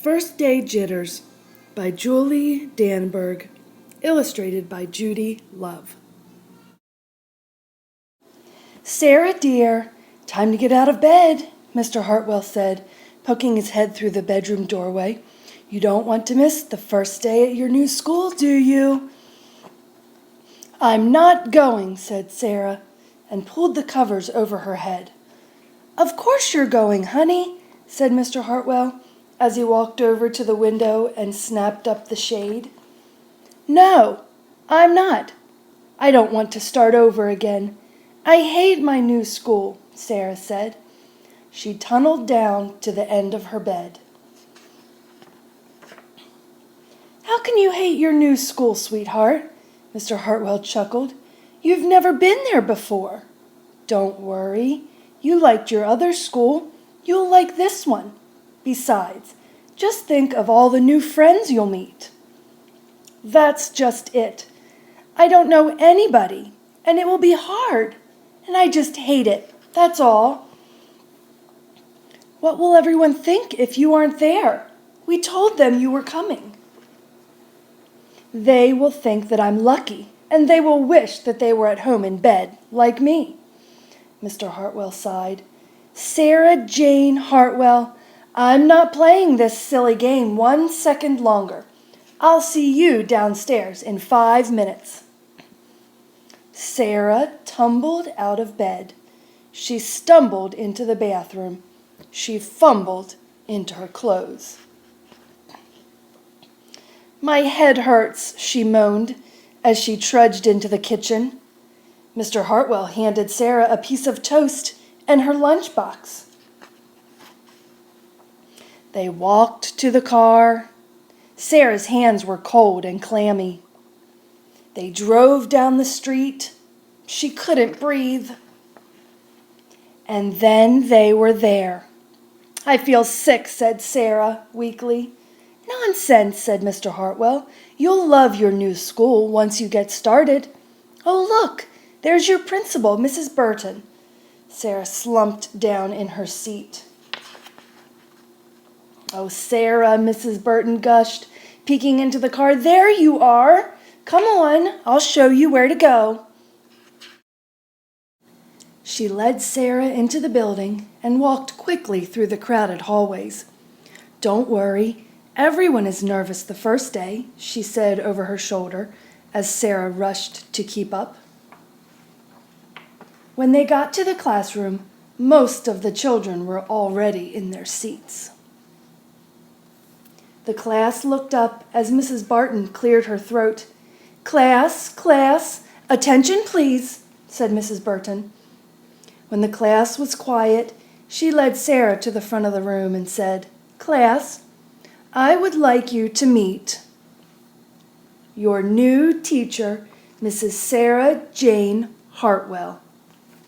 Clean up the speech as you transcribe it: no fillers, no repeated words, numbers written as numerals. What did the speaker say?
First Day Jitters by Julie Danberg, illustrated by Judy Love. "Sarah, dear, time to get out of bed," Mr. Hartwell said, poking his head through the bedroom doorway. "You don't want to miss the first day at your new school, do you?" "I'm not going," said Sarah, and pulled the covers over her head. "Of course you're going, honey," said Mr. Hartwell, as he walked over to the window and snapped up the shade. "No, I'm not. I don't want to start over again. I hate my new school," Sarah said. She tunneled down to the end of her bed. "How can you hate your new school, sweetheart?" Mr. Hartwell chuckled. "You've never been there before." "Don't worry. You liked your other school. You'll like this one. Besides, just think of all the new friends you'll meet." "That's just it. I don't know anybody, and it will be hard, and I just hate it. That's all." "What will everyone think if you aren't there? We told them you were coming." "They will think that I'm lucky, and they will wish that they were at home in bed, like me." Mr. Hartwell sighed. "Sarah Jane Hartwell, I'm not playing this silly game 1 second longer. I'll see you downstairs in 5 minutes." Sarah tumbled out of bed. She stumbled into the bathroom. She fumbled into her clothes. "My head hurts," she moaned as she trudged into the kitchen. Mr. Hartwell handed Sarah a piece of toast and her lunchbox. They walked to the car. Sarah's hands were cold and clammy. They drove down the street. She couldn't breathe. And then they were there. "I feel sick," said Sarah weakly. "Nonsense," said Mr. Hartwell. "You'll love your new school once you get started. Oh, look, there's your principal, Mrs. Burton." Sarah slumped down in her seat. "Oh, Sarah," Mrs. Burton gushed, peeking into the car. "There you are. Come on, I'll show you where to go." She led Sarah into the building and walked quickly through the crowded hallways. "Don't worry, everyone is nervous the first day," she said over her shoulder as Sarah rushed to keep up. When they got to the classroom, most of the children were already in their seats. The class looked up as Mrs. Barton cleared her throat. Class, attention please," said Mrs. Burton. When the class was quiet, she led Sarah to the front of the room and said, "Class, I would like you to meet your new teacher, Mrs. Sarah Jane Hartwell."